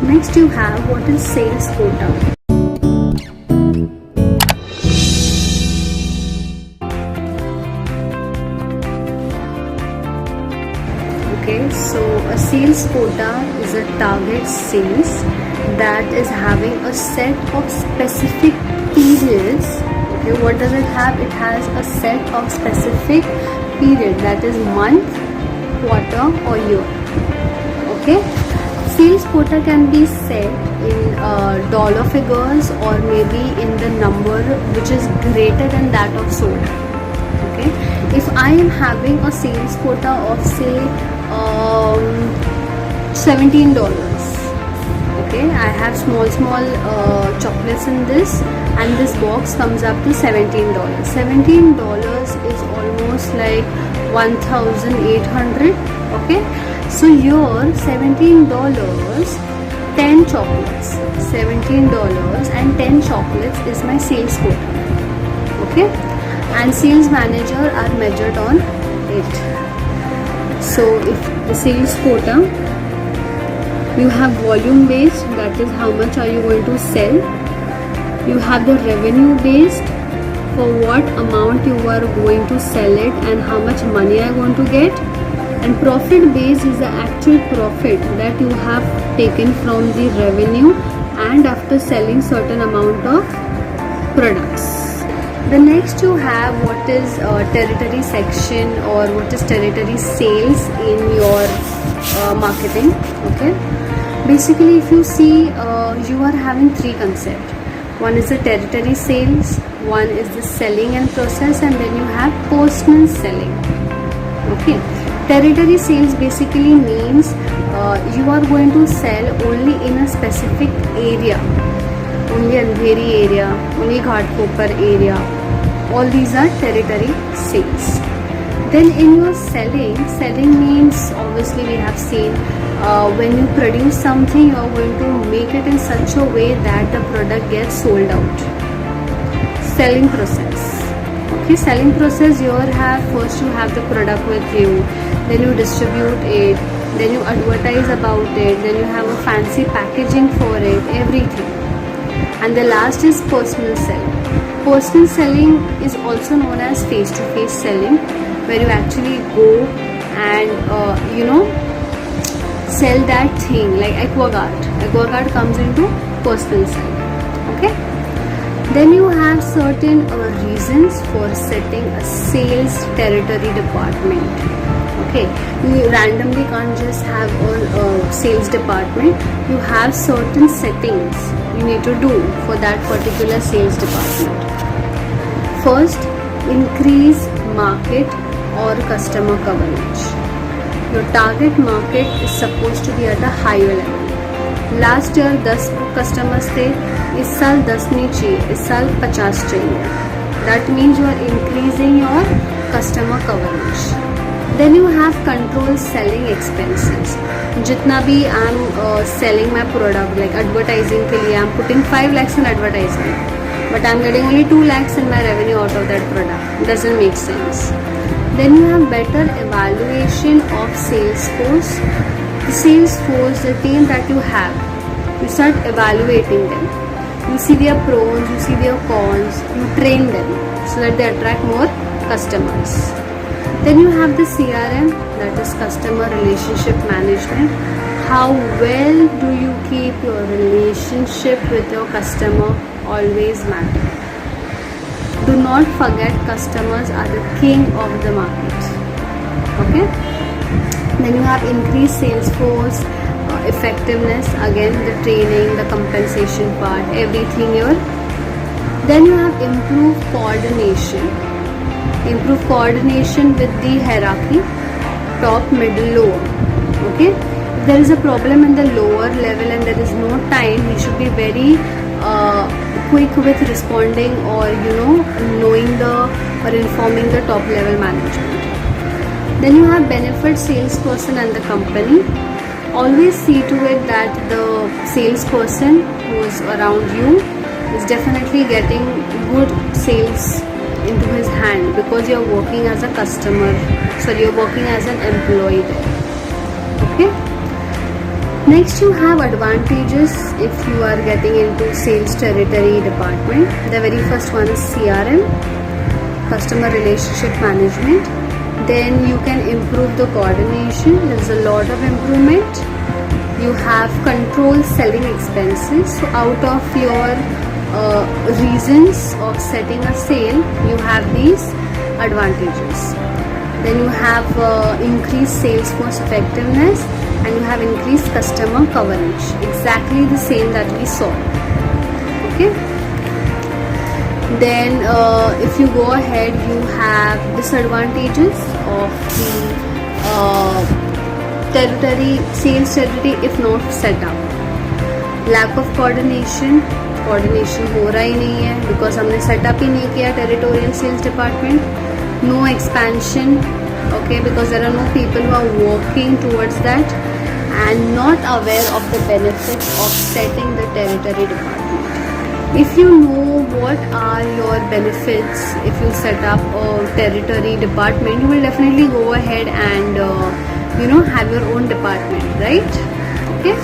Next you have what is sales quota. Okay, so a sales quota is a target sales that is having a set of specific periods. Okay, what does it have? It has a set of specific period, that is month, quarter or year. Okay, sales quota can be set in dollar figures or maybe in the number which is greater than that of sold. Okay, if I am having a sales quota of say $17. Okay, I have small chocolates in this, and this box comes up to $17. $17 is almost like 1,800. Okay, so here $17, 10 chocolates, $17 and 10 chocolates is my sales quota. Okay, and sales manager are measured on it. So if the sales quota, you have volume based, that is how much are you going to sell. You have the revenue based, for what amount you are going to sell it and how much money are you going to get. And profit based is the actual profit that you have taken from the revenue and after selling certain amount of products. The next you have what is territory section or what is territory sales in your marketing. Okay, basically if you see you are having three concepts. One is the territory sales, one is the selling and process, and then you have post-sale selling. Okay, territory sales basically means you are going to sell only in a specific area, only Andheri area, only Ghatkopar area. All these are territory sales. Then in your selling means obviously we have seen when you produce something, you are going to make it in such a way that the product gets sold out. Selling process. Okay, selling process, you first you have the product with you, then you distribute it, then you advertise about it, then you have a fancy packaging for it, everything. And the last is personal selling. Personal selling is also known as face-to-face selling, where you actually go and sell that thing, like Aquaguard. Aquaguard comes into personal selling. Okay. Then you have certain reasons for setting a sales territory department. Okay, you randomly can't just have a sales department. You have certain settings you need to do for that particular sales department. First, increase market or customer coverage. Your target market is supposed to be at a higher level. Last year 10 customers थे, इस साल 10 नहीं चाहिए, इस साल 50 चाहिए. That means you are increasing your customer coverage. Then you have control selling expenses. जितना भी I am selling my product, like advertising के लिए I am putting 5 lakhs in advertisement, but I am getting only 2 lakhs in my revenue out of that product. Doesn't make sense. Then you have better evaluation of sales force. The sales force, the team that you have, you start evaluating them. You see their pros, you see their cons, you train them so that they attract more customers. Then you have the CRM, that is customer relationship management. How well do you keep your relationship with your customer always matter. Do not forget customers are the king of the market. Okay. Then you have increased sales force effectiveness, again the training, the compensation part, everything here. Then you have improved coordination with the hierarchy, top, middle, lower. Okay, if there is a problem in the lower level and there is no time, you should be very quick with responding or knowing or informing the top level management. Then you have benefit salesperson and the company. Always see to it that the salesperson who is around you is definitely getting good sales into his hand, because you are working as a customer, so you are working as an employee there. Okay. Next, you have advantages if you are getting into sales territory department. The very first one is CRM, customer relationship management. Then you can improve the coordination. There's a lot of improvement. You have control selling expenses. So out of your reasons of setting a sale, you have these advantages. Then you have increased sales force effectiveness, and you have increased customer coverage. Exactly the same that we saw. Okay. Then if you go ahead, you have disadvantages of the territory, sales territory if not set up. Lack of coordination. Coordination हो रहा ही नहीं है because हमने setup ही नहीं किया territorial sales department. No expansion, okay, because there are no people who are working towards that and not aware of the benefits of setting the territory department. If you know what are your benefits if you set up a territory department, you will definitely go ahead and have your own department, right? Okay.